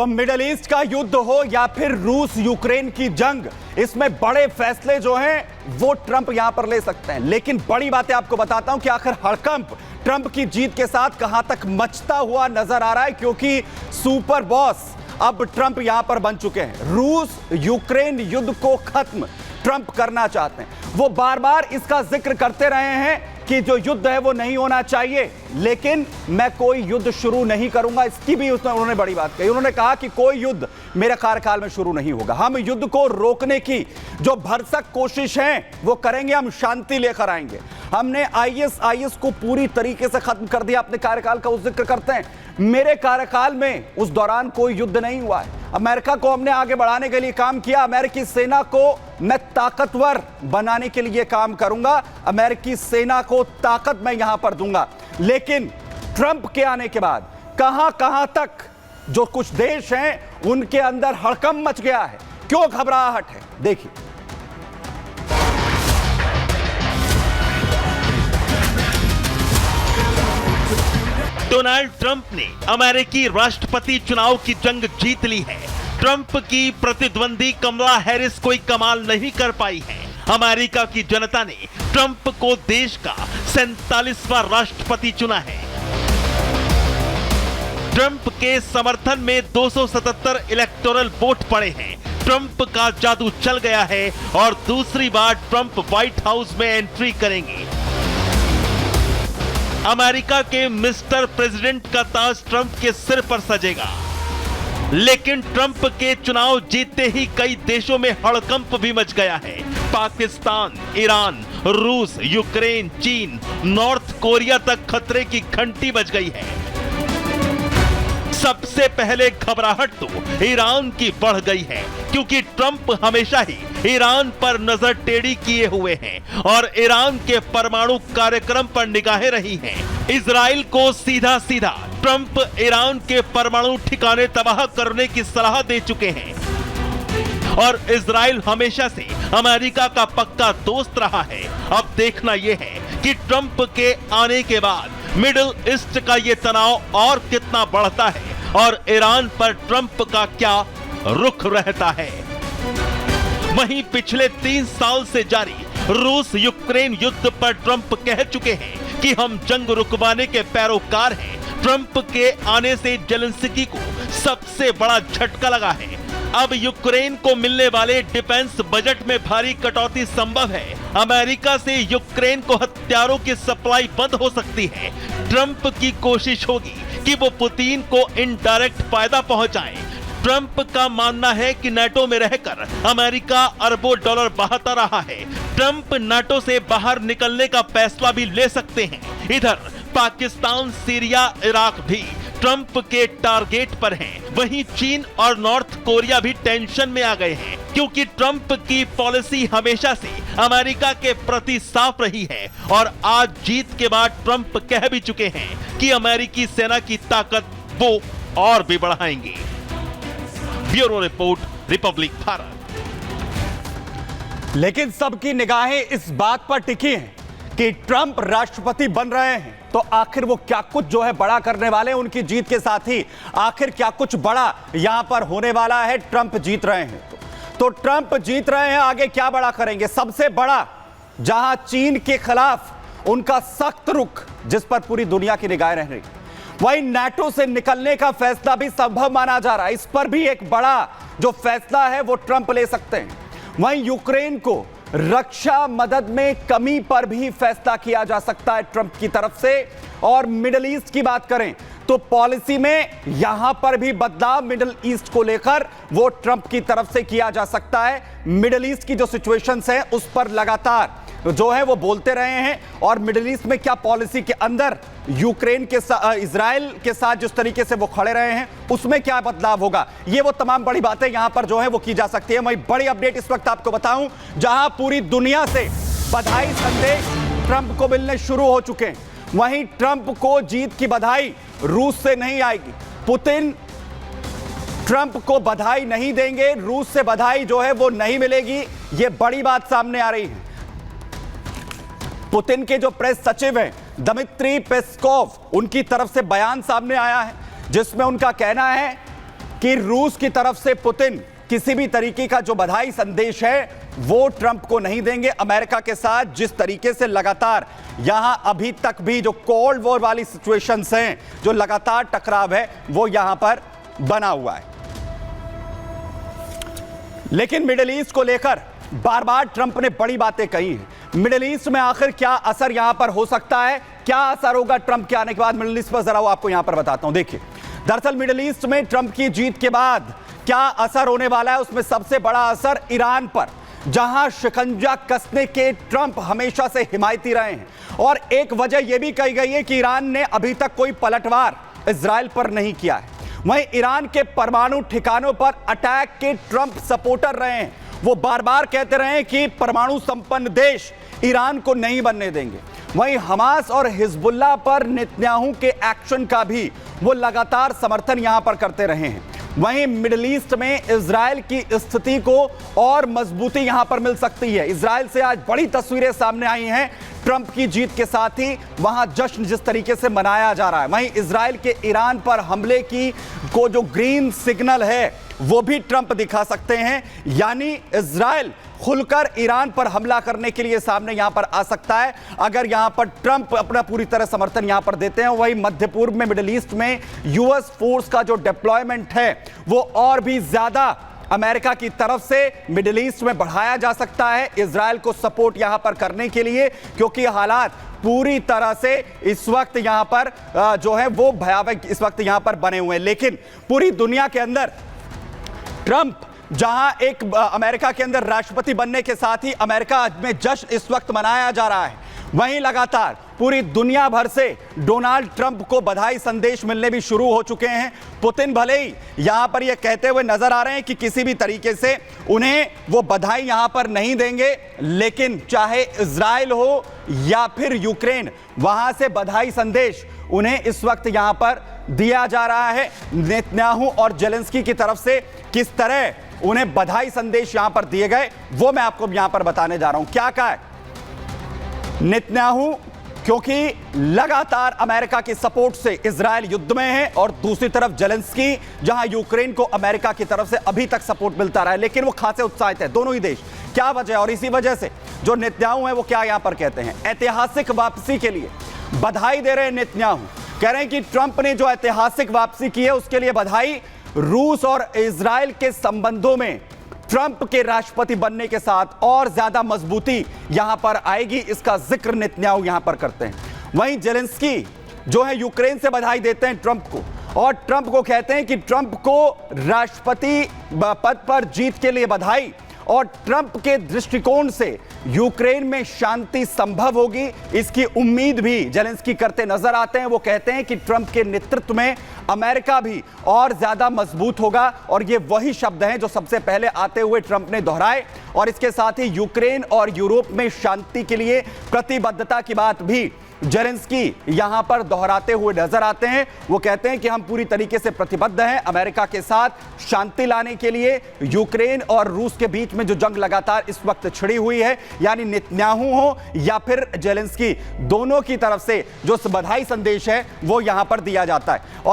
तो middle east का युद्ध हो या फिर रूस यूक्रेन की जंग, इसमें बड़े फैसले जो हैं वो ट्रंप यहां पर ले सकते हैं। लेकिन बड़ी बातें आपको बताता हूं कि आखिर हड़कंप ट्रंप की जीत के साथ कहां तक मचता हुआ नजर आ रहा है, क्योंकि सुपर बॉस अब ट्रंप यहां पर बन चुके हैं। रूस यूक्रेन युद्ध को खत्म ट्रंप करना चाहते हैं। वो बार बार इसका जिक्र करते रहे हैं कि जो युद्ध है वो नहीं होना चाहिए, लेकिन मैं कोई युद्ध शुरू नहीं करूंगा, इसकी भी उन्होंने बड़ी बात कही। उन्होंने कहा कि कोई युद्ध मेरे कार्यकाल में शुरू नहीं होगा। हम युद्ध को रोकने की जो भरसक कोशिश है वो करेंगे, हम शांति लेकर आएंगे। हमने आईएस को पूरी तरीके से खत्म कर दिया अपने कार्यकाल का। उस जिक्र करते हैं मेरे कार्यकाल में उस दौरान कोई युद्ध नहीं हुआ है। अमेरिका को हमने आगे बढ़ाने के लिए काम किया। अमेरिकी सेना को मैं ताकतवर बनाने के लिए काम करूंगा, अमेरिकी सेना को ताकत मैं यहां पर दूंगा। लेकिन ट्रंप के आने के बाद कहां तक जो कुछ देश हैं उनके अंदर हड़कंप मच गया है। क्यों घबराहट है, देखिए। डोनाल्ड ट्रंप ने अमेरिकी राष्ट्रपति चुनाव की जंग जीत ली है। ट्रंप की प्रतिद्वंदी कमला हैरिस कोई कमाल नहीं कर पाई है। अमेरिका की जनता ने ट्रंप को देश का 47वां राष्ट्रपति चुना है। ट्रंप के समर्थन में 277 इलेक्टोरल वोट पड़े हैं। ट्रंप का जादू चल गया है और दूसरी बार ट्रंप व्हाइट हाउस में एंट्री करेंगे। अमेरिका के मिस्टर प्रेसिडेंट का ताज ट्रंप के सिर पर सजेगा। लेकिन ट्रंप के चुनाव जीतते ही कई देशों में हड़कंप भी मच गया है। पाकिस्तान, ईरान, रूस, यूक्रेन, चीन, नॉर्थ कोरिया तक खतरे की घंटी बज गई है। सबसे पहले घबराहट तो ईरान की बढ़ गई है, क्योंकि ट्रंप हमेशा ही ईरान पर नजर टेढ़ी किए हुए हैं और ईरान के परमाणु कार्यक्रम पर निगाहें रही हैं। इजराइल को सीधा सीधा ट्रंप ईरान के परमाणु ठिकाने तबाह करने की सलाह दे चुके हैं और इजराइल हमेशा से अमेरिका का पक्का दोस्त रहा है। अब देखना यह है कि ट्रंप के आने के बाद मिडिल ईस्ट का यह तनाव और कितना बढ़ता है और ईरान पर ट्रंप का क्या रुख रहता है। वहीं पिछले 3 साल से जारी रूस यूक्रेन युद्ध पर ट्रंप कह चुके हैं कि हम जंग रुकवाने के पैरोकार हैं। ट्रंप के आने से जेलेंस्की को सबसे बड़ा झटका लगा है। अब यूक्रेन को मिलने वाले डिफेंस बजट में भारी कटौती संभव है। अमेरिका से यूक्रेन को हथियारों की सप्लाई बंद हो सकती है। ट्रंप की कोशिश होगी कि वो पुतिन को इनडायरेक्ट फायदा पहुंचाए। ट्रंप का मानना है कि नाटो में रहकर अमेरिका अरबों डॉलर बहाता रहा है। ट्रंप नाटो से बाहर निकलने का फैसला भी ले सकते हैं। इधर पाकिस्तान, सीरिया, इराक भी ट्रंप के टारगेट पर हैं। वहीं चीन और नॉर्थ कोरिया भी टेंशन में आ गए हैं, क्योंकि ट्रंप की पॉलिसी हमेशा से अमेरिका के प्रति साफ रही है और आज जीत के बाद ट्रंप कह भी चुके हैं कि अमेरिकी सेना की ताकत वो और भी बढ़ाएंगे। Bureau report, Republic Bharat. लेकिन सबकी निगाहें इस बात पर टिकी हैं कि ट्रंप राष्ट्रपति बन रहे हैं, तो आखिर वो क्या कुछ जो है बड़ा करने वाले हैं उनकी जीत के साथ ही। आखिर क्या कुछ बड़ा यहां पर होने वाला है। ट्रंप जीत रहे हैं तो ट्रंप जीत रहे हैं, आगे क्या बड़ा करेंगे। सबसे बड़ा, जहां चीन के खिलाफ उनका सख्त रुख जिस पर पूरी दुनिया की निगाहें रह रही, वहीं नाटो से निकलने का फैसला भी संभव माना जा रहा है। इस पर भी एक बड़ा जो फैसला है वो ट्रंप ले सकते हैं। वहीं यूक्रेन को रक्षा मदद में कमी पर भी फैसला किया जा सकता है ट्रंप की तरफ से। और मिडिल ईस्ट की बात करें तो पॉलिसी में यहां पर भी बदलाव मिडिल ईस्ट को लेकर वो ट्रंप की तरफ से किया जा सकता है। मिडिल ईस्ट की जो सिचुएशंस हैं उस पर लगातार जो है वो बोलते रहे हैं और मिडिल ईस्ट में क्या पॉलिसी के अंदर यूक्रेन के साथ, इजराइल के साथ जिस तरीके से वो खड़े रहे हैं उसमें क्या बदलाव होगा, ये वो तमाम बड़ी बातें यहां पर जो है वो की जा सकती है। वही बड़ी अपडेट इस वक्त आपको बताऊं, जहां पूरी दुनिया से बधाई संदेश ट्रंप को मिलने शुरू हो चुके हैं, वहीं ट्रंप को जीत की बधाई रूस से नहीं आएगी। पुतिन ट्रंप को बधाई नहीं देंगे, रूस से बधाई जो है वो नहीं मिलेगी, ये बड़ी बात सामने आ रही है। पुतिन के जो प्रेस सचिव हैं दमित्री पेस्कोव, उनकी तरफ से बयान सामने आया है जिसमें उनका कहना है कि रूस की तरफ से पुतिन किसी भी तरीके का जो बधाई संदेश है वो ट्रंप को नहीं देंगे। अमेरिका के साथ जिस तरीके से लगातार यहां अभी तक भी जो कोल्ड वॉर वाली सिचुएशंस हैं, जो लगातार टकराव है, वो यहां पर बना हुआ है। लेकिन मिडिल ईस्ट को लेकर बार बार ट्रंप ने बड़ी बातें कही हैं। मिडिल ईस्ट में आखिर क्या असर यहां पर हो सकता है, क्या असर होगा ट्रंप के आने के बाद मिडिल ईस्ट पर, जरा वो आपको यहां पर बताता हूं। देखिए, दरअसल मिडिल ईस्ट में ट्रंप की जीत के बाद क्या असर होने वाला है, उसमें सबसे बड़ा असर ईरान पर, जहां शिकंजा कसने के ट्रंप हमेशा से हिमायती रहे हैं। और एक वजह यह भी कही गई है कि ईरान ने अभी तक कोई पलटवार इजराइल पर नहीं किया है। वहीं ईरान के परमाणु ठिकानों पर अटैक के ट्रंप सपोर्टर रहे हैं। वो बार बार कहते रहे हैं कि परमाणु संपन्न देश ईरान को नहीं बनने देंगे। वहीं हमास और हिजबुल्लाह पर नेतन्याहू के एक्शन का भी वो लगातार समर्थन यहां पर करते रहे हैं। वहीं मिडिल ईस्ट में इजराइल की स्थिति को और मजबूती यहां पर मिल सकती है। इजराइल से आज बड़ी तस्वीरें सामने आई हैं। ट्रंप की जीत के साथ ही वहां जश्न जिस तरीके से मनाया जा रहा है, वहीं इजराइल के ईरान पर हमले की को जो ग्रीन सिग्नल है वो भी ट्रंप दिखा सकते हैं। यानी इजराइल खुलकर ईरान पर हमला करने के लिए सामने यहां पर आ सकता है अगर यहां पर ट्रंप अपना पूरी तरह समर्थन यहां पर देते हैं। वहीं मध्य पूर्व में, मिडिल ईस्ट में यूएस फोर्स का जो डिप्लॉयमेंट है वो और भी ज्यादा अमेरिका की तरफ से मिडिल ईस्ट में बढ़ाया जा सकता है इजराइल को सपोर्ट यहां पर करने के लिए, क्योंकि हालात पूरी तरह से इस वक्त यहां पर जो है वो भयावह इस वक्त यहां पर बने हुए हैं। लेकिन पूरी दुनिया के अंदर ट्रंप जहां एक अमेरिका के अंदर राष्ट्रपति बनने के साथ ही अमेरिका में जश्न इस वक्त मनाया जा रहा है, वहीं लगातार पूरी दुनिया भर से डोनाल्ड ट्रंप को बधाई संदेश मिलने भी शुरू हो चुके हैं। पुतिन भले ही यहां पर यह कहते हुए नजर आ रहे हैं कि किसी भी तरीके से उन्हें वो बधाई यहां पर नहीं देंगे, लेकिन चाहे इजराइल हो या फिर यूक्रेन, वहां से बधाई संदेश उन्हें इस वक्त यहां पर दिया जा रहा है। नेतन्याहू और जेलेंस्की की तरफ से किस तरह उन्हें बधाई संदेश यहां पर दिए गए वो मैं आपको यहां पर बताने जा रहा हूं। क्या कहा है नेतन्याहू, क्योंकि लगातार अमेरिका की सपोर्ट से इजराइल युद्ध में है और दूसरी तरफ जेलेंस्की जहां यूक्रेन को अमेरिका की तरफ से अभी तक सपोर्ट मिलता रहा है, लेकिन वो खासे उत्साहित है दोनों ही देश। क्या वजह है? और इसी वजह से जो नेतन्याहू है वो क्या यहां पर कहते हैं, ऐतिहासिक वापसी के लिए बधाई दे रहे हैं नेतन्याहू। कह रहे हैं कि ट्रंप ने जो ऐतिहासिक वापसी की है उसके लिए बधाई। रूस और इजराइल के संबंधों में ट्रंप के राष्ट्रपति बनने के साथ और ज्यादा मजबूती यहां पर आएगी, इसका जिक्र नेतन्याहू यहां पर करते हैं। वहीं जेलेंस्की जो है यूक्रेन से बधाई देते हैं ट्रंप को, और ट्रंप को कहते हैं कि ट्रंप को राष्ट्रपति पद पर जीत के लिए बधाई, और ट्रंप के दृष्टिकोण से यूक्रेन में शांति संभव होगी, इसकी उम्मीद भी जेलेंस्की करते नजर आते हैं। वो कहते हैं कि ट्रंप के नेतृत्व में अमेरिका भी और ज्यादा मजबूत होगा, और ये वही शब्द हैं जो सबसे पहले आते हुए ट्रंप ने दोहराए। और इसके साथ ही यूक्रेन और यूरोप में शांति के लिए प्रतिबद्धता की बात भी जेलेंस्की यहां पर दोहराते हुए नजर आते हैं। वो कहते हैं कि हम पूरी तरीके से प्रतिबद्ध हैं अमेरिका के साथ शांति लाने के लिए। यूक्रेन और रूस के बीच में जो जंग लगातार इस वक्त छिड़ी हुई है, यानी नेतन्याहू हो या फिर जेलेंस्की, दोनों की तरफ से जो बधाई संदेश है वो यहां पर दिया जाता है। और